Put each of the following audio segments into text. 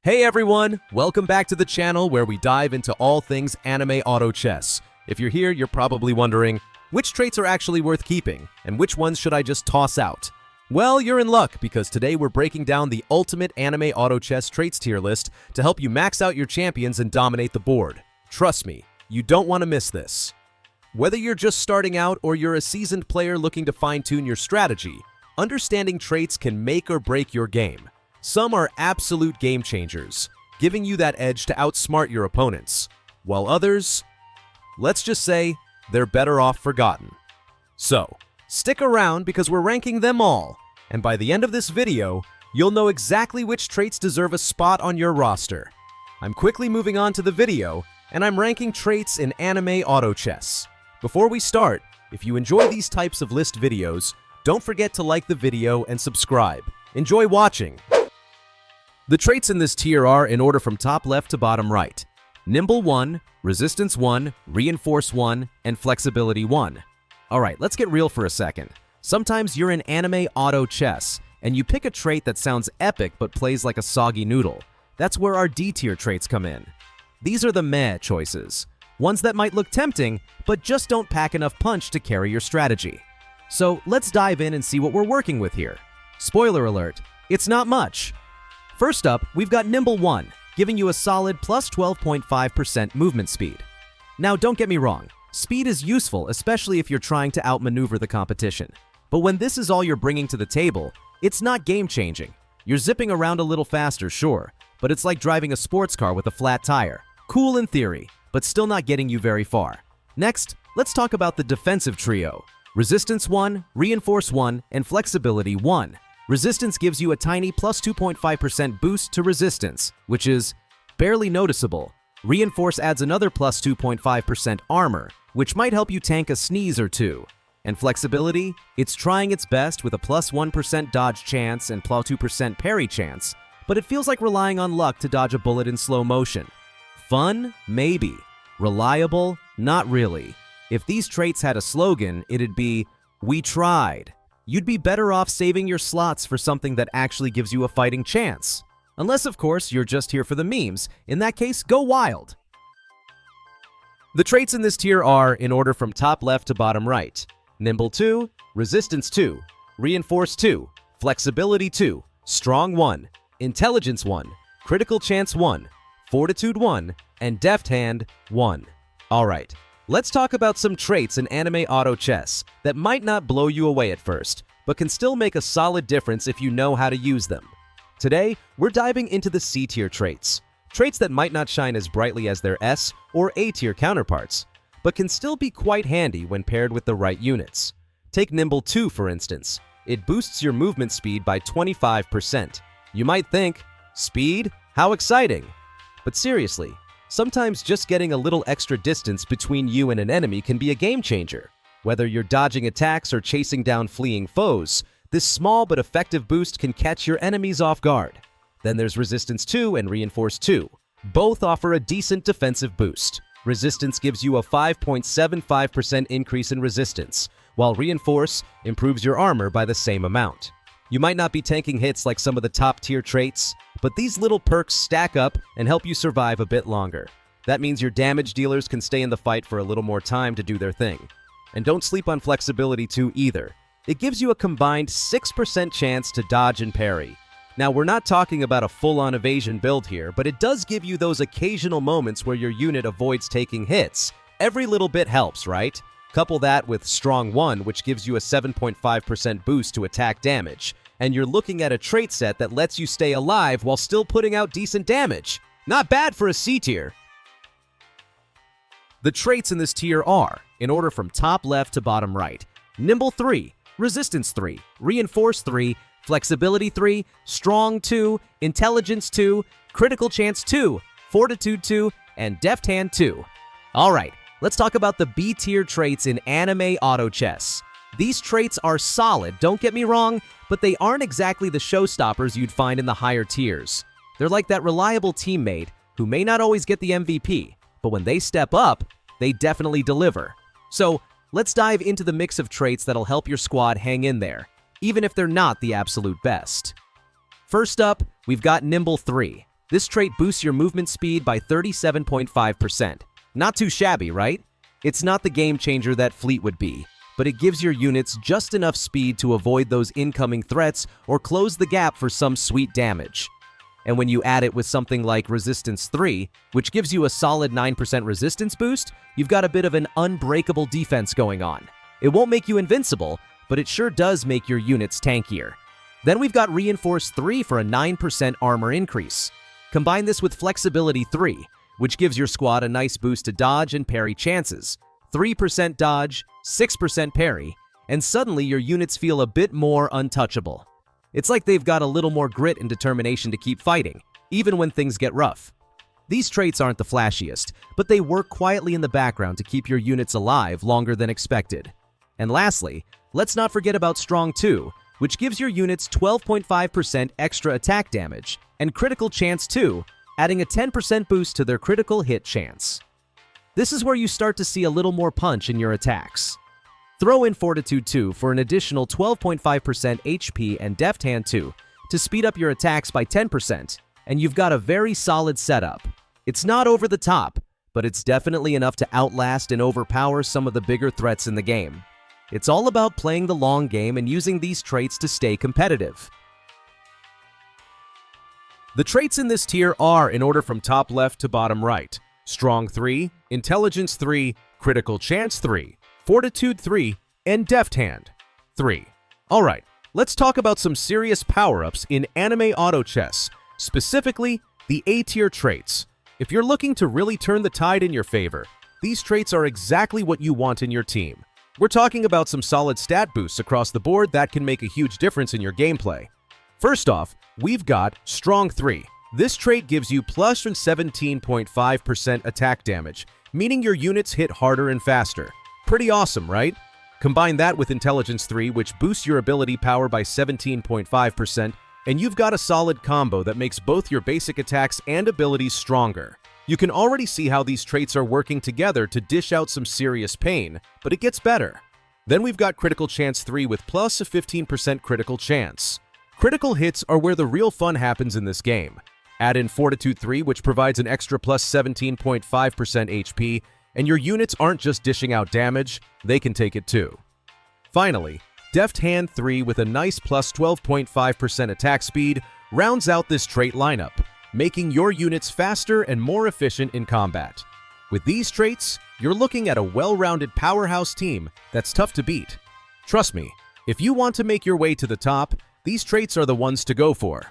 Hey everyone, welcome back to the channel where we dive into all things anime auto chess. If you're here, you're probably wondering, which traits are actually worth keeping, and which ones should I just toss out? Well, you're in luck, because today we're breaking down the ultimate anime auto chess traits tier list to help you max out your champions and dominate the board. Trust me, you don't want to miss this. Whether you're just starting out or you're a seasoned player looking to fine-tune your strategy, understanding traits can make or break your game. Some are absolute game changers, giving you that edge to outsmart your opponents, while others, let's just say, they're better off forgotten. So, stick around because we're ranking them all, and by the end of this video, you'll know exactly which traits deserve a spot on your roster. I'm quickly moving on to the video, and I'm ranking traits in anime auto chess. Before we start, if you enjoy these types of list videos, don't forget to like the video and subscribe. Enjoy watching! The traits in this tier are in order from top left to bottom right: Nimble 1, Resistance 1, Reinforce 1, and Flexibility 1. Alright, let's get real for a second. Sometimes you're in anime auto chess, and you pick a trait that sounds epic but plays like a soggy noodle. That's where our D tier traits come in. These are the meh choices. Ones that might look tempting, but just don't pack enough punch to carry your strategy. So let's dive in and see what we're working with here. Spoiler alert, it's not much. First up, we've got Nimble 1, giving you a solid plus 12.5% movement speed. Now, don't get me wrong, speed is useful, especially if you're trying to outmaneuver the competition. But when this is all you're bringing to the table, it's not game-changing. You're zipping around a little faster, sure, but it's like driving a sports car with a flat tire. Cool in theory, but still not getting you very far. Next, let's talk about the defensive trio: Resistance 1, Reinforce 1, and Flexibility 1. Resistance gives you a tiny plus 2.5% boost to resistance, which is barely noticeable. Reinforce adds another plus 2.5% armor, which might help you tank a sneeze or two. And Flexibility, it's trying its best with a plus 1% dodge chance and plus 2% parry chance, but it feels like relying on luck to dodge a bullet in slow motion. Fun? Maybe. Reliable? Not really. If these traits had a slogan, it'd be, "We tried." You'd be better off saving your slots for something that actually gives you a fighting chance. Unless, of course, you're just here for the memes. In that case, go wild! The traits in this tier are, in order from top left to bottom right: Nimble 2, Resistance 2, Reinforce 2, Flexibility 2, Strong 1, Intelligence 1, Critical Chance 1, Fortitude 1, and Deft Hand 1. Alright. Let's talk about some traits in anime auto chess that might not blow you away at first, but can still make a solid difference if you know how to use them. Today, we're diving into the C tier traits. Traits that might not shine as brightly as their S or A tier counterparts, but can still be quite handy when paired with the right units. Take Nimble 2 for instance. It boosts your movement speed by 25%. You might think, speed? How exciting! But seriously, sometimes just getting a little extra distance between you and an enemy can be a game changer. Whether you're dodging attacks or chasing down fleeing foes, this small but effective boost can catch your enemies off guard. Then there's Resistance 2 and Reinforce 2. Both offer a decent defensive boost. Resistance gives you a 5.75% increase in resistance, while Reinforce improves your armor by the same amount. You might not be tanking hits like some of the top tier traits, but these little perks stack up and help you survive a bit longer. That means your damage dealers can stay in the fight for a little more time to do their thing. And don't sleep on Flexibility 2 either. It gives you a combined 6% chance to dodge and parry. Now, we're not talking about a full-on evasion build here, but it does give you those occasional moments where your unit avoids taking hits. Every little bit helps, right? Couple that with Strong 1, which gives you a 7.5% boost to attack damage, and you're looking at a trait set that lets you stay alive while still putting out decent damage. Not bad for a C tier. The traits in this tier are, in order from top left to bottom right: Nimble 3, Resistance 3, Reinforce 3, Flexibility 3, Strong 2, Intelligence 2, Critical Chance 2, Fortitude 2, and Deft Hand 2. Alright, let's talk about the B tier traits in anime auto chess. These traits are solid, don't get me wrong, but they aren't exactly the showstoppers you'd find in the higher tiers. They're like that reliable teammate who may not always get the MVP, but when they step up, they definitely deliver. So, let's dive into the mix of traits that'll help your squad hang in there, even if they're not the absolute best. First up, we've got Nimble 3. This trait boosts your movement speed by 37.5%. Not too shabby, right? It's not the game changer that Fleet would be, but it gives your units just enough speed to avoid those incoming threats or close the gap for some sweet damage. And when you add it with something like Resistance 3, which gives you a solid 9% resistance boost, you've got a bit of an unbreakable defense going on. It won't make you invincible, but it sure does make your units tankier. Then we've got Reinforce 3 for a 9% armor increase. Combine this with Flexibility 3, which gives your squad a nice boost to dodge and parry chances. 3% dodge, 6% parry, and suddenly your units feel a bit more untouchable. It's like they've got a little more grit and determination to keep fighting, even when things get rough. These traits aren't the flashiest, but they work quietly in the background to keep your units alive longer than expected. And lastly, let's not forget about Strong 2, which gives your units 12.5% extra attack damage, and Critical Chance 2, adding a 10% boost to their critical hit chance. This is where you start to see a little more punch in your attacks. Throw in Fortitude 2 for an additional 12.5% HP and Deft Hand 2 to speed up your attacks by 10%, and you've got a very solid setup. It's not over the top, but it's definitely enough to outlast and overpower some of the bigger threats in the game. It's all about playing the long game and using these traits to stay competitive. The traits in this tier are in order from top left to bottom right: Strong 3, Intelligence 3, Critical Chance 3, Fortitude 3, and Deft Hand 3. Alright, let's talk about some serious power-ups in Anime Auto Chess, specifically the A-tier traits. If you're looking to really turn the tide in your favor, these traits are exactly what you want in your team. We're talking about some solid stat boosts across the board that can make a huge difference in your gameplay. First off, we've got Strong 3. This trait gives you plus 17.5% attack damage, meaning your units hit harder and faster. Pretty awesome, right? Combine that with Intelligence 3, which boosts your ability power by 17.5%, and you've got a solid combo that makes both your basic attacks and abilities stronger. You can already see how these traits are working together to dish out some serious pain, but it gets better. Then we've got Critical Chance 3 with plus a 15% critical chance. Critical hits are where the real fun happens in this game. Add in Fortitude 3, which provides an extra plus 17.5% HP, and your units aren't just dishing out damage, they can take it too. Finally, Deft Hand 3 with a nice plus 12.5% attack speed rounds out this trait lineup, making your units faster and more efficient in combat. With these traits, you're looking at a well-rounded powerhouse team that's tough to beat. Trust me, if you want to make your way to the top, these traits are the ones to go for.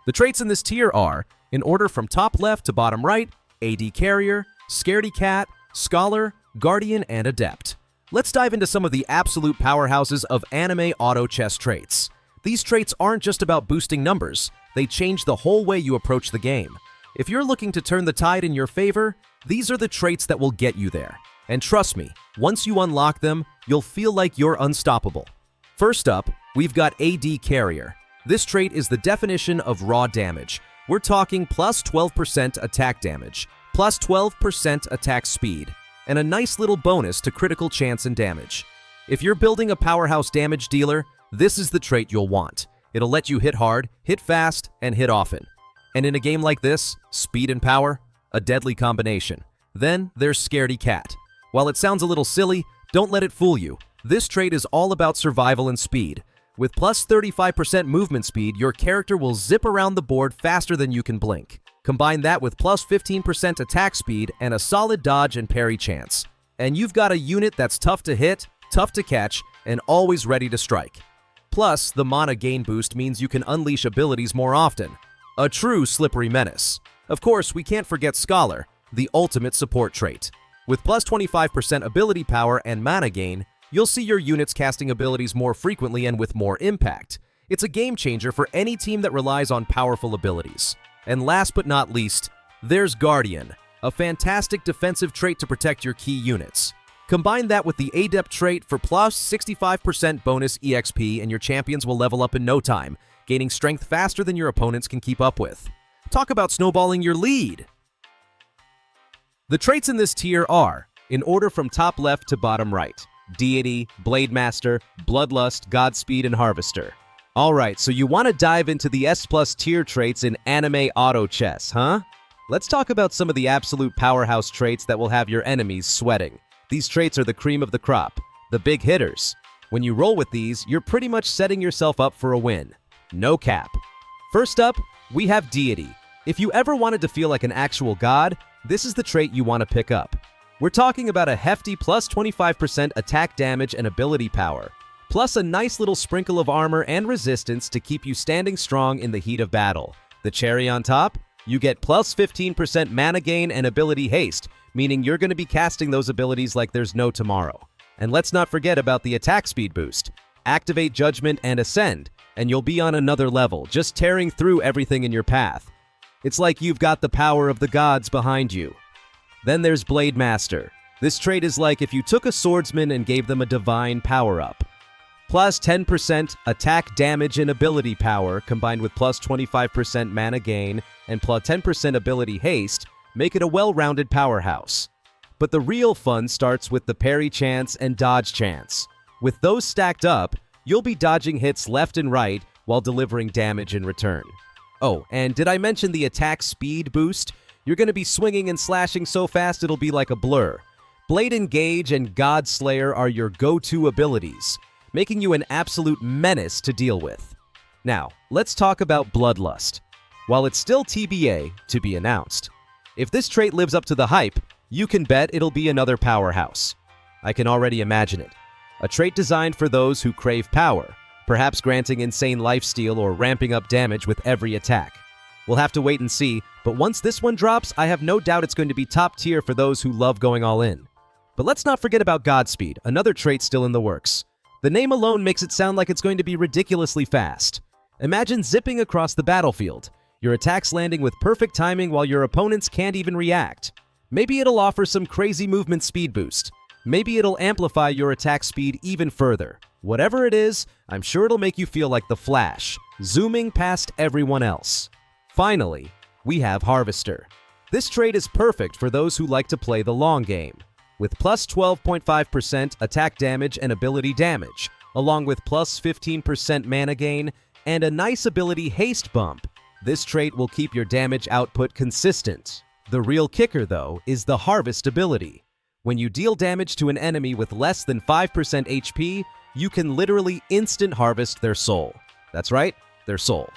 The traits in this tier are, in order from top left to bottom right, AD Carrier, Scaredy Cat, Scholar, Guardian, and Adept. Let's dive into some of the absolute powerhouses of Anime Auto Chess traits. These traits aren't just about boosting numbers, they change the whole way you approach the game. If you're looking to turn the tide in your favor, these are the traits that will get you there. And trust me, once you unlock them, you'll feel like you're unstoppable. First up, we've got AD Carrier. This trait is the definition of raw damage. We're talking plus 12% attack damage, plus 12% attack speed, and a nice little bonus to critical chance and damage. If you're building a powerhouse damage dealer, this is the trait you'll want. It'll let you hit hard, hit fast, and hit often. And in a game like this, speed and power, a deadly combination. Then there's Scaredy Cat. While it sounds a little silly, don't let it fool you. This trait is all about survival and speed. With plus 35% movement speed, your character will zip around the board faster than you can blink. Combine that with plus 15% attack speed and a solid dodge and parry chance. And you've got a unit that's tough to hit, tough to catch, and always ready to strike. Plus, the mana gain boost means you can unleash abilities more often. A true slippery menace. Of course, we can't forget Scholar, the ultimate support trait. With plus 25% ability power and mana gain, you'll see your units casting abilities more frequently and with more impact. It's a game changer for any team that relies on powerful abilities. And last but not least, there's Guardian, a fantastic defensive trait to protect your key units. Combine that with the Adept trait for plus 65% bonus EXP and your champions will level up in no time, gaining strength faster than your opponents can keep up with. Talk about snowballing your lead! The traits in this tier are, in order from top left to bottom right: Deity, Blade Master, Bloodlust, Godspeed, and Harvester. Alright, so you want to dive into the S plus tier traits in Anime Auto Chess, huh? Let's talk about some of the absolute powerhouse traits that will have your enemies sweating. These traits are the cream of the crop, the big hitters. When you roll with these, you're pretty much setting yourself up for a win. No cap. First up, we have Deity. If you ever wanted to feel like an actual god, this is the trait you want to pick up. We're talking about a hefty plus 25% attack damage and ability power, plus a nice little sprinkle of armor and resistance to keep you standing strong in the heat of battle. The cherry on top? You get plus 15% mana gain and ability haste, meaning you're going to be casting those abilities like there's no tomorrow. And let's not forget about the attack speed boost. Activate Judgment and Ascend, and you'll be on another level, just tearing through everything in your path. It's like you've got the power of the gods behind you. Then there's Blade Master. This trait is like if you took a swordsman and gave them a divine power-up. Plus 10% attack damage and ability power combined with plus 25% mana gain and plus 10% ability haste make it a well-rounded powerhouse. But the real fun starts with the parry chance and dodge chance. With those stacked up, you'll be dodging hits left and right while delivering damage in return. Oh, and did I mention the attack speed boost? You're going to be swinging and slashing so fast it'll be like a blur. Blade Engage and God Slayer are your go-to abilities, making you an absolute menace to deal with. Now, let's talk about Bloodlust. While it's still TBA, to be announced, if this trait lives up to the hype, you can bet it'll be another powerhouse. I can already imagine it. A trait designed for those who crave power, perhaps granting insane lifesteal or ramping up damage with every attack. We'll have to wait and see, but once this one drops, I have no doubt it's going to be top tier for those who love going all in. But let's not forget about Godspeed, another trait still in the works. The name alone makes it sound like it's going to be ridiculously fast. Imagine zipping across the battlefield, your attacks landing with perfect timing while your opponents can't even react. Maybe it'll offer some crazy movement speed boost. Maybe it'll amplify your attack speed even further. Whatever it is, I'm sure it'll make you feel like the Flash, zooming past everyone else. Finally, we have Harvester. This trait is perfect for those who like to play the long game. With plus 12.5% attack damage and ability damage, along with plus 15% mana gain and a nice ability haste bump, this trait will keep your damage output consistent. The real kicker, though, is the Harvest ability. When you deal damage to an enemy with less than 5% HP, you can literally instant harvest their soul. That's right, their soul.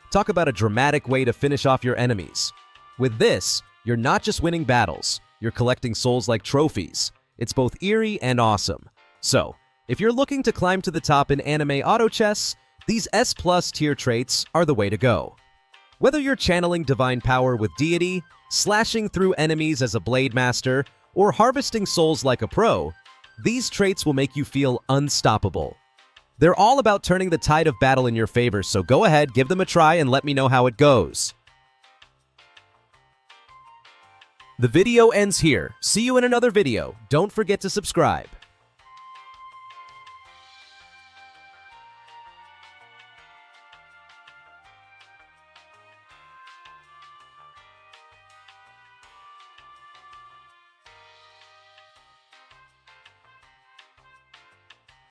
Talk about a dramatic way to finish off your enemies. With this, you're not just winning battles, you're collecting souls like trophies. It's both eerie and awesome. So, if you're looking to climb to the top in Anime Auto Chess, these S+ tier traits are the way to go. Whether you're channeling divine power with Deity, slashing through enemies as a Blade Master, or harvesting souls like a pro, these traits will make you feel unstoppable. They're all about turning the tide of battle in your favor, so go ahead, give them a try, and let me know how it goes. The video ends here. See you in another video. Don't forget to subscribe.